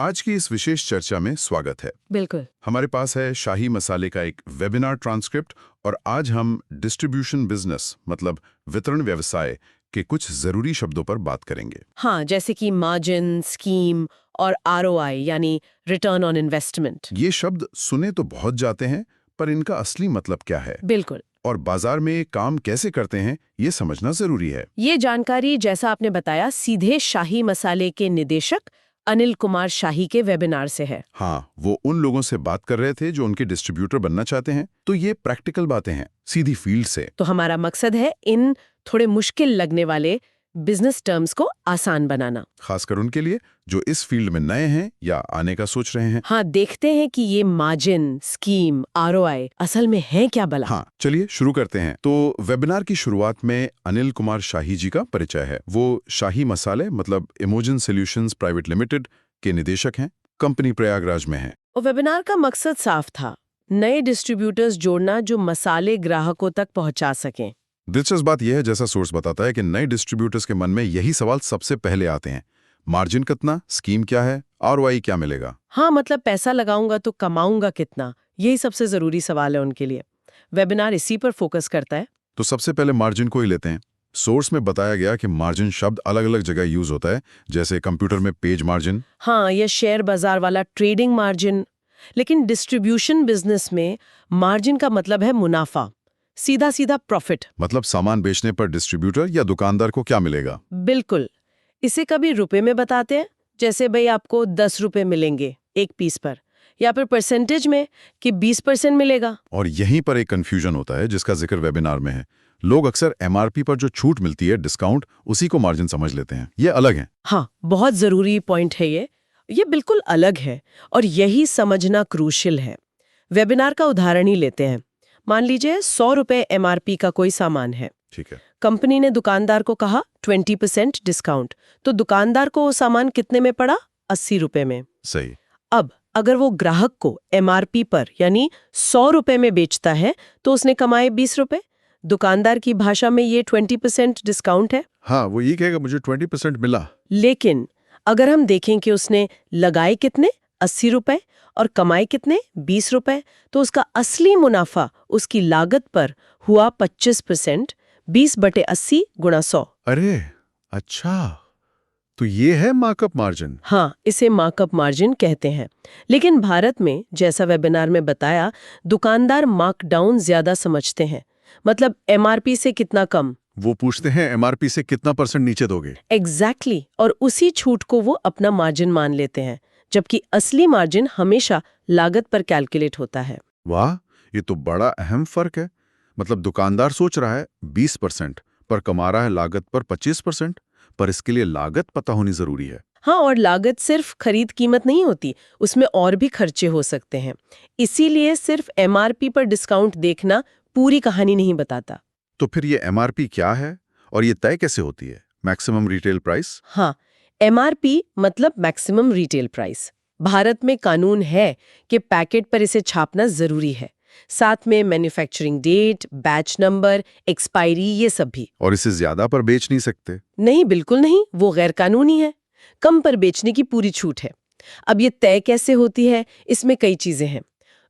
आज की इस विशेष चर्चा में स्वागत है। बिल्कुल। हमारे पास है शाही मसाले का एक वेबिनार ट्रांसक्रिप्ट और आज हम डिस्ट्रीब्यूशन बिजनेस मतलब वितरण व्यवसाय के कुछ जरूरी शब्दों पर बात करेंगे। हाँ, जैसे कि मार्जिन, स्कीम और आरओआई यानी रिटर्न ऑन इन्वेस्टमेंट। ये शब्द सुने तो बहुत जाते हैं, पर इनका असली मतलब क्या है बिल्कुल। और बाजार में ये काम कैसे करते हैं, ये समझना जरूरी है। ये जानकारी, जैसा आपने बताया, सीधे शाही मसाले के निदेशक अनिल कुमार शाही के वेबिनार से है। हाँ, वो उन लोगों से बात कर रहे थे जो उनके डिस्ट्रीब्यूटर बनना चाहते हैं, तो ये प्रैक्टिकल बातें हैं, सीधी फील्ड से। तो हमारा मकसद है इन थोड़े मुश्किल लगने वाले बिजनेस टर्म्स को आसान बनाना। खासकर उनके लिए जो इस फील्ड में नए हैं या आने का सोच रहे हैं। हाँ, देखते हैं कि ये मार्जिन, स्कीम, आरओआई असल में है क्या भला। हाँ, चलिए शुरू करते हैं। तो वेबिनार की शुरुआत में अनिल कुमार शाही जी का परिचय है। वो शाही मसाले मतलब इमोजन सॉल्यूशंस प्राइवेट लिमिटेड के निदेशक हैं। कंपनी प्रयागराज में है। और वेबिनार का मकसद साफ था, नए डिस्ट्रीब्यूटर्स जोड़ना जो मसाले ग्राहकों तक पहुंचा सकें। दिलचस्प बात यह है, जैसा सोर्स बताता है, कि नए डिस्ट्रीब्यूटर्स के मन में यही सवाल सबसे पहले आते हैं। मार्जिन कितना, स्कीम क्या है, आरओआई क्या मिलेगा। हाँ, मतलब पैसा लगाऊंगा तो कमाऊंगा कितना, यही सबसे जरूरी सवाल है उनके लिए। वेबिनार इसी पर फोकस करता है। तो सबसे पहले मार्जिन को ही लेते हैं। सोर्स में बताया गया कि मार्जिन शब्द अलग अलग जगह यूज होता है, जैसे कंप्यूटर में पेज मार्जिन। हाँ, यह शेयर बाजार वाला ट्रेडिंग मार्जिन। लेकिन डिस्ट्रीब्यूशन बिजनेस में मार्जिन का मतलब है मुनाफा, सीधा सीधा प्रॉफिट। मतलब सामान बेचने पर डिस्ट्रीब्यूटर या दुकानदार को क्या मिलेगा। बिल्कुल। इसे कभी रुपए में बताते हैं, जैसे भाई आपको 10 रुपए मिलेंगे एक पीस पर, या फिर परसेंटेज में कि 20% मिलेगा। और यहीं पर एक कंफ्यूजन होता है जिसका जिक्र वेबिनार में है। लोग अक्सर एमआरपी पर जो छूट मिलती है, डिस्काउंट, उसी को मार्जिन समझ लेते हैं। ये अलग है। हाँ, बहुत जरूरी पॉइंट है ये बिल्कुल अलग है और यही समझना क्रूशियल है। वेबिनार का उदाहरण ही लेते हैं। मान लीजिए 100 रुपए एमआरपी का कोई सामान है। ठीक है। कंपनी ने दुकानदार को कहा 20% डिस्काउंट, तो दुकानदार को वो सामान कितने में पड़ा? 80 रुपए में। सही। अब अगर वो ग्राहक को एमआरपी पर यानी 100 रुपए में बेचता है तो उसने कमाए 20 रुपए। दुकानदार की भाषा में ये 20% डिस्काउंट है। हाँ, वो ये कहेगा मुझे 20% मिला। लेकिन अगर हम देखें कि उसने लगाए कितने, 80 रुपए, और कमाए कितने, 20 रुपए, तो उसका असली मुनाफा उसकी लागत पर हुआ 25%, 20/80 गुणा 100। अरे अच्छा, तो ये है मार्कअप मार्जिन। हाँ, इसे मार्कअप मार्जिन कहते हैं। लेकिन भारत में, जैसा वेबिनार में बताया, दुकानदार मार्कडाउन ज्यादा समझते हैं। मतलब एमआरपी से कितना कम। वो पूछते हैं एमआरपी से कितना % नीचे दोगे। एग्जैक्टली। और उसी छूट को वो अपना मार्जिन मान लेते हैं, जबकि असली मार्जिन हमेशा लागत पर कैलकुलेट होता है। वाह, ये तो बड़ा अहम फर्क है। मतलब दुकानदार सोच रहा है 20% पर कमा रहा है लागत पर 25%, पर इसके लिए लागत पता होनी जरूरी है। हाँ, और लागत सिर्फ खरीद कीमत नहीं होती, उसमें और भी खर्चे हो सकते हैं। इसीलिए सिर्फ एमआरपी पर डिस्काउंट देखना पूरी कहानी नहीं बताता। तो फिर ये एमआरपी क्या है और ये तय कैसे होती है? Maximum retail price. हाँ, एमआरपी मतलब मैक्सिमम रिटेल प्राइस। भारत में कानून है कि पैकेट पर इसे छापना जरूरी है, साथ में manufacturing date, batch number, expiry, ये सब भी। और इसे ज्यादा पर बेच नहीं सकते। नहीं, बिल्कुल नहीं, वो गैर कानूनी है। कम पर बेचने की पूरी छूट है। अब ये तय कैसे होती है, इसमें कई चीजें हैं।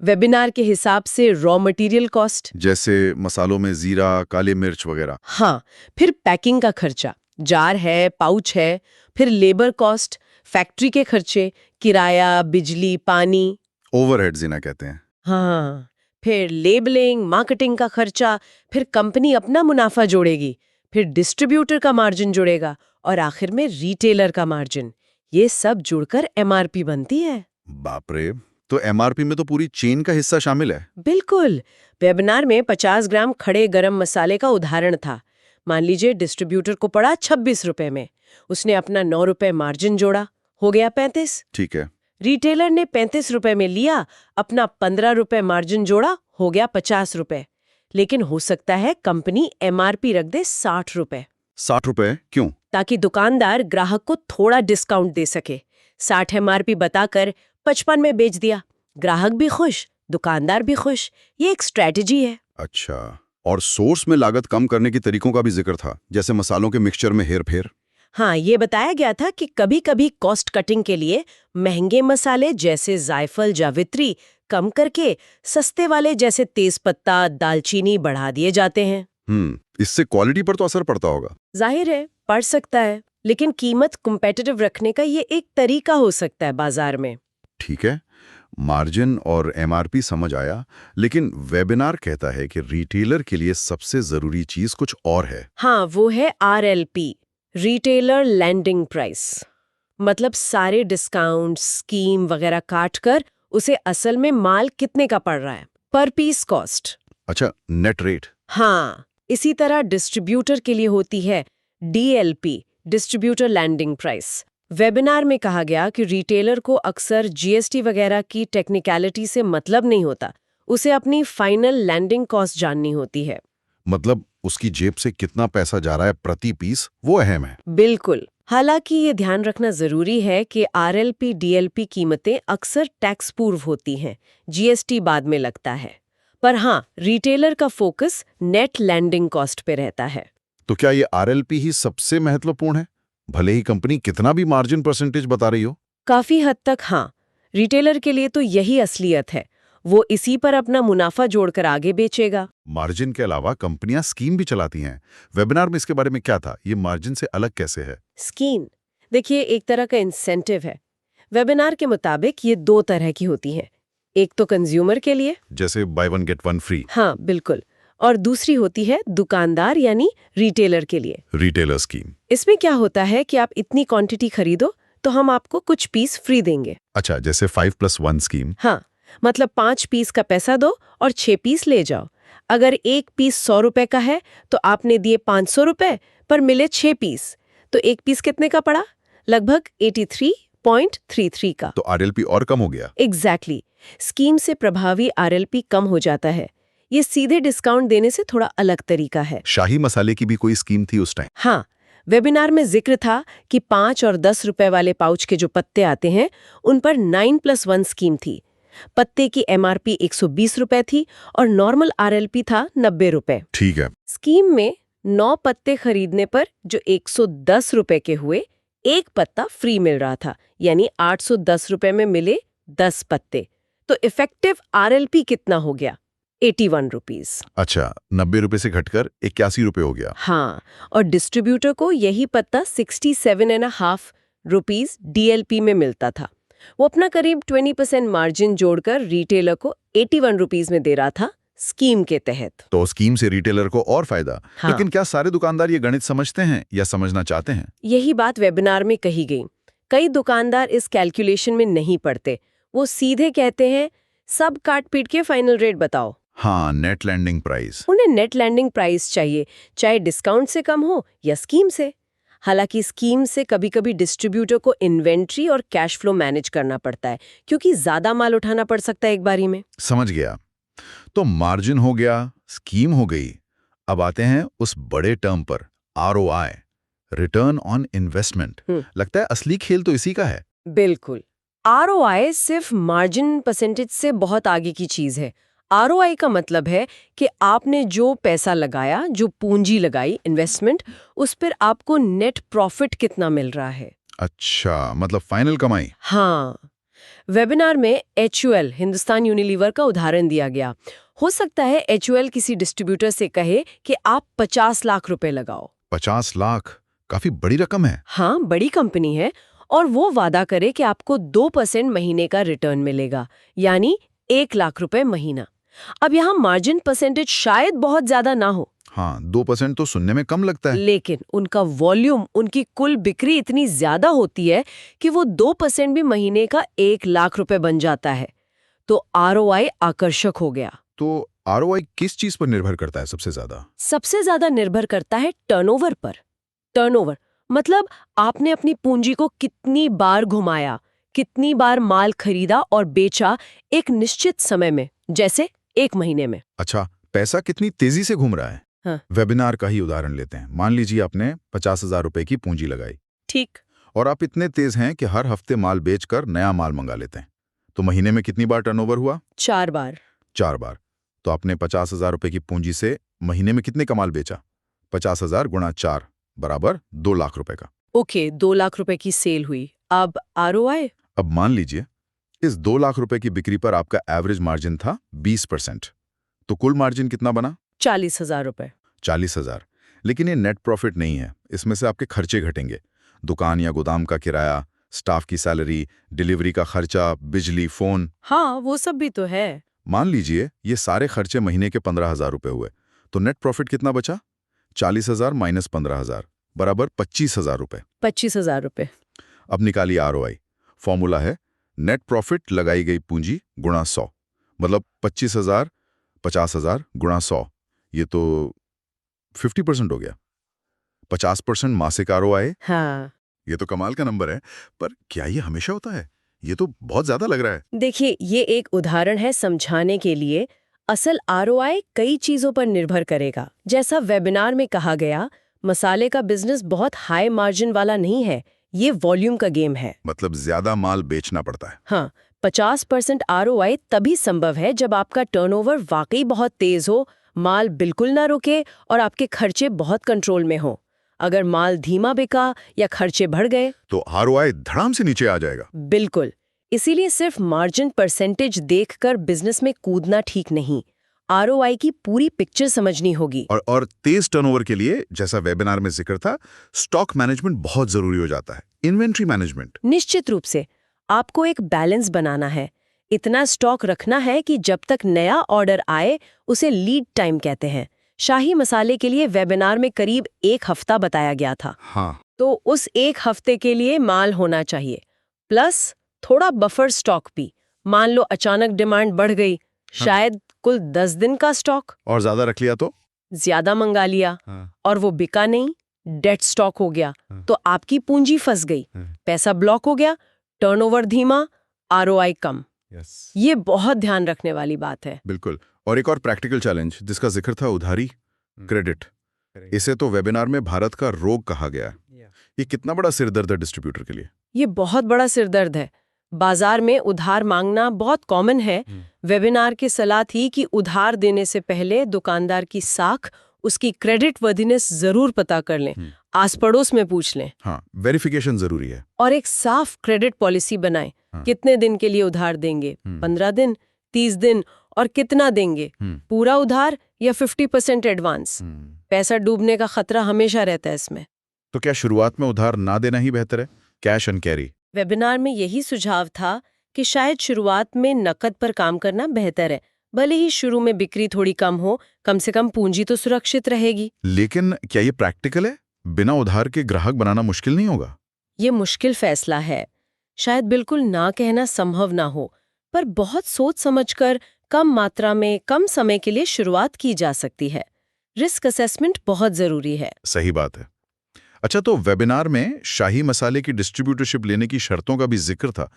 वेबिनार के हिसाब से रॉ मटेरियल कॉस्ट, जैसे मसालों में जीरा, काली मिर्च वगैरह। हाँ, फिर पैकिंग का खर्चा, जार है, पाउच है, फिर लेबर कॉस्ट, फैक्ट्री के खर्चे, किराया, बिजली, पानी, ओवरहेड्स इन्हें कहते हैं। हाँ, फिर लेबलिंग, मार्केटिंग का खर्चा, फिर कंपनी अपना मुनाफा जोड़ेगी, फिर डिस्ट्रीब्यूटर का मार्जिन जुड़ेगा और आखिर में रिटेलर का मार्जिन। ये सब जुड़कर एमआरपी बनती है। बाप रे, तो एमआरपी में तो पूरी चेन का हिस्सा शामिल है। बिल्कुल। वेबिनार में 50 ग्राम खड़े गरम मसाले का उदाहरण था। मान लीजिए डिस्ट्रीब्यूटर को पड़ा 26 रुपए में, उसने अपना 9 रुपए मार्जिन जोड़ा, हो गया 35। ठीक है। रिटेलर ने 35 रुपए में लिया, अपना 15 रुपए मार्जिन जोड़ा, हो गया 50 रुपए। लेकिन हो सकता है कंपनी एमआरपी रख दे 60 रुपए। 60 रुपए क्यों? ताकि दुकानदार ग्राहक को थोड़ा डिस्काउंट दे सके। 60 एमआरपी बताकर 55 में बेच दिया। ग्राहक भी खुश, दुकानदार भी खुश। ये एक स्ट्रैटेजी है। अच्छा, और सोर्स में लागत कम करने के तरीकों का भी जिक्र था, जैसे मसालों के मिक्सचर में हेरफेर। हाँ, ये बताया गया था कि कभी-कभी कॉस्ट कटिंग के लिए महंगे मसाले जैसे जायफल जावित्री कम करके सस्ते वाले जैसे तेजपत्ता दालचीनी बढ़ा दिए जाते हैं। इससे क्वालिटी पर तो असर पड़ता होगा। जाहिर है, पड़ सकता है, लेकिन कीमत कॉम्पिटिटिव रखने का ये एक तरीका हो सकता है बाजार में। ठीक है, मार्जिन और एमआरपी समझ आया, लेकिन वेबिनार कहता है कि रिटेलर के लिए सबसे जरूरी चीज कुछ और है। हाँ, वो है आरएलपी, रिटेलर लैंडिंग प्राइस। मतलब सारे डिस्काउंट स्कीम वगैरह काट कर उसे असल में माल कितने का पड़ रहा है, पर पीस कॉस्ट। अच्छा, नेट रेट। हाँ, इसी तरह डिस्ट्रीब्यूटर के लिए होती है DLP, distributor landing price. Webinar में कहा गया कि रिटेलर को अक्सर जीएसटी वगैरह की टेक्निकलिटी से मतलब नहीं होता, उसे अपनी फाइनल लैंडिंग कॉस्ट जाननी होती है। मतलब उसकी जेब से कितना पैसा जा रहा है प्रति पीस, वो अहम है। बिल्कुल। हालांकि ये ध्यान रखना जरूरी है कि आरएलपी डीएलपी कीमतें अक्सर टैक्स पूर्व होती हैं, जीएसटी बाद में लगता है। पर हाँ, रिटेलर का फोकस नेट लैंडिंग कॉस्ट पे रहता है। तो क्या ये आरएलपी ही सबसे महत्वपूर्ण है, भले ही कंपनी कितना भी मार्जिन परसेंटेज बता रही हो? काफी हद तक हाँ। रिटेलर के लिए तो यही असलियत है, वो इसी पर अपना मुनाफा जोड़कर आगे बेचेगा। मार्जिन के अलावा कंपनियां स्कीम भी चलाती हैं। वेबिनार में इसके बारे में क्या था? ये मार्जिन से अलग कैसे है? स्कीम, देखिए, एक तरह का इंसेंटिव है। वेबिनार के मुताबिक ये दो तरह की होती हैं। एक तो कंज्यूमर के लिए, जैसे by one get one free. हाँ बिल्कुल, और दूसरी होती है दुकानदार यानी रिटेलर के लिए। Retailer scheme. इसमें क्या होता है कि आप इतनी क्वांटिटी खरीदो तो हम आपको कुछ पीस फ्री देंगे। अच्छा, जैसे 5+1 स्कीम। हाँ, मतलब 5 पीस का पैसा दो और 6 पीस ले जाओ। अगर एक पीस 100 रुपए का है तो आपने दिए 500 रुपए पर मिले 6 पीस, तो एक पीस कितने का पड़ा? लगभग 83.33 का। तो आरएलपी और कम हो गया। एग्जैक्टली। स्कीम से प्रभावी आरएलपी कम हो जाता है। ये सीधे डिस्काउंट देने से थोड़ा अलग तरीका है। शाही मसाले की भी कोई स्कीम थी उस टाइम? हाँ, वेबिनार में जिक्र था कि 5 और 10 रुपए वाले पाउच के जो पत्ते आते हैं उन पर 9+1 स्कीम थी। पत्ते की एमआरपी 120 रुपए थी और नॉर्मल आरएलपी था 90 रुपए। ठीक है। स्कीम में 9 पत्ते खरीदने पर जो 110 रुपए के हुए, एक पत्ता फ्री मिल रहा था, यानी 810 रुपए में मिले 10 पत्ते। तो इफेक्टिव आरएलपी कितना हो गया? 81 रुपीज। अच्छा, 90 रुपए से घटकर 81 रुपए हो गया। हाँ, और डिस्ट्रीब्यूटर को यही पत्ता 67.5 रुपीज डीएलपी में मिलता था। वो अपना करीब 20% मार्जिन जोड़कर रिटेलर को 81 रुपीज में दे रहा था स्कीम के तहत। तो स्कीम से रिटेलर को और फायदा। हाँ। लेकिन क्या सारे दुकानदार ये गणित समझते हैं या समझना चाहते हैं? यही बात वेबिनार में कही गई। कई दुकानदार इस कैलकुलेशन में नहीं पड़ते। वो सीधे कहते हैं सब काट पीट के फाइनल रेट बताओ। हाँ, नेट लैंडिंग प्राइस। उन्हें नेट लैंडिंग प्राइस चाहिए, चाहे डिस्काउंट से कम हो या स्कीम से। हालांकि स्कीम से कभी-कभी डिस्ट्रीब्यूटर को इन्वेंट्री और कैश फ्लो मैनेज करना पड़ता है, क्योंकि ज्यादा माल उठाना पड़ सकता है एक बारी में। समझ गया। तो मार्जिन हो गया, स्कीम हो गई। अब आते हैं उस बड़े टर्म पर, आरओआई, रिटर्न ऑन इन्वेस्टमेंट। लगता है असली खेल तो इसी का है। बिल्कुल। आरओआई सिर्फ मार्जिन परसेंटेज से बहुत आगे की चीज है। आरओआई का मतलब है कि आपने जो पैसा लगाया, जो पूंजी लगाई, इन्वेस्टमेंट, उस पर आपको नेट प्रॉफिट कितना मिल रहा है। अच्छा, मतलब फाइनल कमाई। हाँ, वेबिनार में एचयूएल, हिंदुस्तान यूनिलीवर का उदाहरण दिया गया। हो सकता है एचयूएल किसी डिस्ट्रीब्यूटर से कहे कि आप 50 लाख रुपए लगाओ। 50 लाख काफी बड़ी रकम है। हाँ, बड़ी कंपनी है, और वो वादा करे कि आपको 2% महीने का रिटर्न मिलेगा, यानी 1 लाख रुपए महीना। अब यहाँ मार्जिन परसेंटेज शायद बहुत ज्यादा ना हो। हाँ, 2% तो सुनने में कम लगता है। लेकिन उनका वॉल्यूम, उनकी कुल बिक्री इतनी ज्यादा होती है कि वो 2% भी महीने का 1 लाख रुपए बन जाता है। तो आरओआई आकर्षक हो गया। तो आरओआई किस चीज पर निर्भर करता है सबसे ज्यादा? सबसे ज्यादा निर्भर करता है टर्नओवर पर। टर्नओवर मतलब आपने अपनी पूंजी को कितनी बार घुमाया, कितनी बार माल खरीदा और बेचा एक निश्चित समय में, जैसे 1 महीने में। अच्छा, पैसा कितनी तेजी से घूम रहा है। हाँ। वेबिनार का ही उदाहरण लेते हैं। मान लीजिए आपने 50,000 रुपए की पूंजी लगाई। ठीक। और आप इतने तेज हैं कि हर हफ्ते माल बेचकर नया माल मंगा लेते हैं। तो महीने में कितनी बार टर्नओवर हुआ? 4 बार। 4 बार। तो आपने 50,000 रुपए की पूंजी से महीने में कितने का माल बेचा? 50,000 गुणा 4 बराबर 2 लाख रुपए का। ओके, 2 लाख रुपए की सेल हुई, अब आरओआई? अब मान लीजिए इस 2 लाख रुपए की बिक्री पर आपका एवरेज मार्जिन था 20%, तो कुल मार्जिन कितना बना? 40,000 रुपए। 40,000। लेकिन ये नेट प्रॉफिट नहीं है, इसमें से आपके खर्चे घटेंगे। दुकान या गोदाम का किराया, स्टाफ की सैलरी, डिलीवरी का खर्चा, बिजली, फोन। हाँ, वो सब भी तो है। मान लीजिए ये सारे खर्चे महीने के 15,000 रुपए हुए, तो नेट प्रॉफिट कितना बचा? 40,000 माइनस 15,000 बराबर 25,000 रुपए। 25,000 रुपए। अब निकालिए आरओआई। फॉर्मूला है नेट प्रॉफिट लगाई गई पूंजी गुणा 100, मतलब 25,000 50,000 गुणा 100, ये तो 50% हो गया। 50% मासिक आरओआई, हाँ, ये तो कमाल का नंबर है। पर क्या ये हमेशा होता है? ये तो बहुत ज्यादा लग रहा है। देखिए, ये एक उदाहरण है समझाने के लिए। असल आरओआई कई चीजों पर निर्भर करेगा। जैसा वेबिनार में कहा गया, मसाले का बिजनेस बहुत हाई मार्जिन वाला नहीं है, ये वॉल्यूम का गेम है। मतलब ज्यादा माल बेचना पड़ता है। हाँ, 50% आरओआई तभी संभव है जब आपका टर्नओवर वाकई बहुत तेज हो, माल बिल्कुल ना रुके और आपके खर्चे बहुत कंट्रोल में हो। अगर माल धीमा बिका या खर्चे बढ़ गए तो आरओआई धड़ाम से नीचे आ जाएगा। बिल्कुल। इसीलिए सिर्फ मार्जिन परसेंटेज देखकर बिजनेस में कूदना ठीक नहीं, आरओआई की पूरी पिक्चर समझनी होगी। और तेज टर्नओवर के लिए, जैसा वेबिनार में जिक्र था, स्टॉक मैनेजमेंट बहुत जरूरी हो जाता है, इन्वेंट्री मैनेजमेंट। निश्चित रूप से आपको एक बैलेंस बनाना है। इतना स्टॉक रखना है कि जब तक नया ऑर्डर आए उसे लीड टाइम कहते हैं। शाही मसाले के लिए वेबिनार में करीब 1 हफ्ता बताया गया था। हाँ, तो उस 1 हफ्ते के लिए माल होना चाहिए, प्लस थोड़ा बफर स्टॉक भी। मान लो अचानक डिमांड बढ़ गई, शायद कुल 10 दिन का स्टॉक। और ज्यादा रख लिया तो? ज्यादा मंगा लिया और वो बिका नहीं, डेड स्टॉक हो गया, तो आपकी पूंजी फंस गई, पैसा ब्लॉक हो गया, टर्नओवर धीमा, आरओआई कम। ये बहुत ध्यान रखने वाली बात है। बिल्कुल। और एक और प्रैक्टिकल चैलेंज जिसका जिक्र था, उधारी, क्रेडिट। इसे तो वेबिनार में भारत का रोग कहा गया है। ये कितना बड़ा सिरदर्द है डिस्ट्रीब्यूटर के लिए? ये बहुत बड़ा सिरदर्द है। बाजार में उधार मांगना बहुत कॉमन है। वेबिनार की सलाह थी कि उधार देने से पहले दुकानदार की साख, उसकी क्रेडिट वर्दिनेस जरूर पता कर लें, आस पड़ोस में पूछ लें। हाँ, वेरिफिकेशन जरूरी है। और एक साफ क्रेडिट पॉलिसी बनाएं। कितने दिन के लिए उधार देंगे? 15 दिन, 30 दिन, और कितना देंगे? पूरा उधार या 50% एडवांस? पैसा डूबने का खतरा हमेशा रहता है इसमें। तो क्या शुरुआत में उधार ना देना ही बेहतर है, कैश एंड कैरी? वेबिनार में यही सुझाव था कि शायद शुरुआत में नकद पर काम करना बेहतर है। भले ही शुरू में बिक्री थोड़ी कम हो, कम से कम पूंजी तो सुरक्षित रहेगी। लेकिन क्या ये प्रैक्टिकल है? बिना उधार के ग्राहक बनाना मुश्किल नहीं होगा? ये मुश्किल फैसला है। शायद बिल्कुल ना कहना संभव ना हो, पर बहुत सोच समझकर कम मात्रा में कम समय के लिए शुरुआत की जा सकती है। रिस्क असेसमेंट बहुत जरूरी है। सही बात है। अच्छा, तो वेबिनार में शाही मसाले की डिस्ट्रीब्यूटरशिप लेने की शर्तों का भी जिक्र था।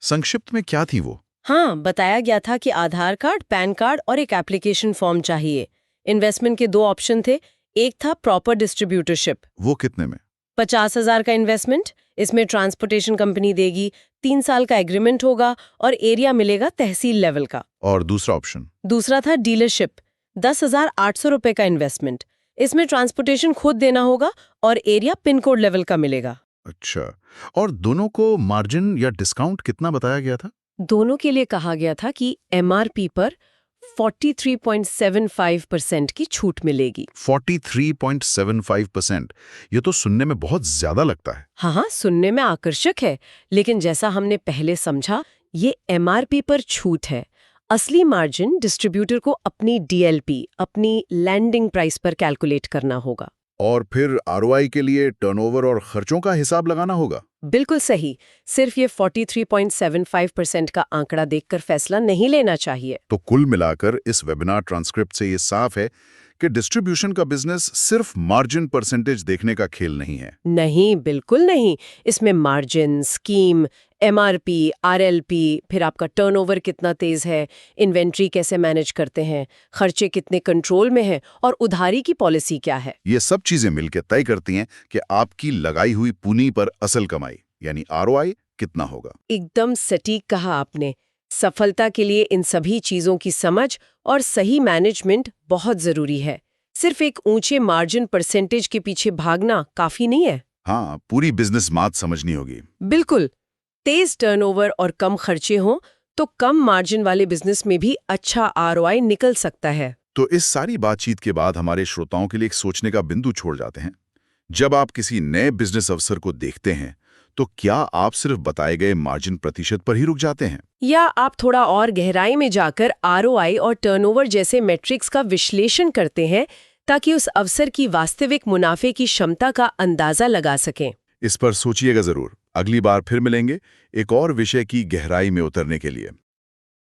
संक्षिप्त में क्या थी वो? हाँ, बताया गया था कि आधार कार्ड, पैन कार्ड और एक एप्लीकेशन फॉर्म चाहिए। इन्वेस्टमेंट के 2 ऑप्शन थे। एक था प्रॉपर डिस्ट्रीब्यूटरशिप। वो कितने में? 50,000 का इन्वेस्टमेंट, इसमें ट्रांसपोर्टेशन कंपनी देगी, 3 साल का एग्रीमेंट होगा और एरिया मिलेगा तहसील लेवल का। और दूसरा ऑप्शन? दूसरा था डीलरशिप, 10,800 रुपए का इन्वेस्टमेंट, इसमें ट्रांसपोर्टेशन खुद देना होगा और एरिया पिन कोड लेवल का मिलेगा। अच्छा, और दोनों को मार्जिन या डिस्काउंट कितना बताया गया था? दोनों के लिए कहा गया था कि एमआरपी पर 43.75% की छूट मिलेगी। 43.75%, ये तो सुनने में बहुत ज्यादा लगता है। हाँ, सुनने में आकर्षक है, लेकिन जैसा हमने पहले समझा, ये एमआरपी पर छूट है। असली मार्जिन डिस्ट्रीब्यूटर को अपनी डीएलपी, अपनी लैंडिंग प्राइस पर कैलकुलेट करना होगा। और फिर आरओआई के लिए टर्नओवर और खर्चों का हिसाब लगाना होगा। बिल्कुल सही। सिर्फ ये 43.75% का आंकड़ा देखकर फैसला नहीं लेना चाहिए। तो कुल मिलाकर इस वेबिनार ट्रांसक्रिप्ट से ये साफ है कि डिस्ट्रीब्यूशन का बिजनेस सिर्फ मार्जिन परसेंटेज देखने का खेल नहीं है। नहीं, बिल्कुल नहीं। इसमें मार्जिन, स्कीम, एमआरपी, आरएलपी, फिर आपका टर्नओवर कितना तेज है, इन्वेंट्री कैसे मैनेज करते हैं, खर्चे कितने कंट्रोल में हैं और उधारी की पॉलिसी क्या है, ये सब चीजें मिलकर तय करती हैं कि आपकी लगाई हुई पूंजी पर असल कमाई यानी आरओआई कितना होगा। एकदम सटीक कहा आपने। सफलता के लिए इन सभी चीजों की समझ और सही मैनेजमेंट बहुत जरूरी है। सिर्फ एक ऊंचे मार्जिन परसेंटेज के पीछे भागना काफी नहीं है। हाँ, पूरी बिजनेस मात समझनी होगी। बिल्कुल। तेज टर्नओवर और कम खर्चे हों तो कम मार्जिन वाले बिजनेस में भी अच्छा आरओआई निकल सकता है। तो इस सारी बातचीत के बाद हमारे श्रोताओं के लिए एक सोचने का बिंदु छोड़ जाते हैं। जब आप किसी नए बिजनेस अवसर को देखते हैं, तो क्या आप सिर्फ बताए गए मार्जिन प्रतिशत पर ही रुक जाते हैं? या आप थोड़ा और गहराई में जाकर आरओआई और टर्नओवर जैसे मैट्रिक्स का विश्लेषण करते हैं ताकि उस अवसर की वास्तविक मुनाफे की क्षमता का अंदाजा लगा सकें? इस पर सोचिएगा जरूर। अगली बार फिर मिलेंगे एक और विषय की गहराई में उतरने के लिए।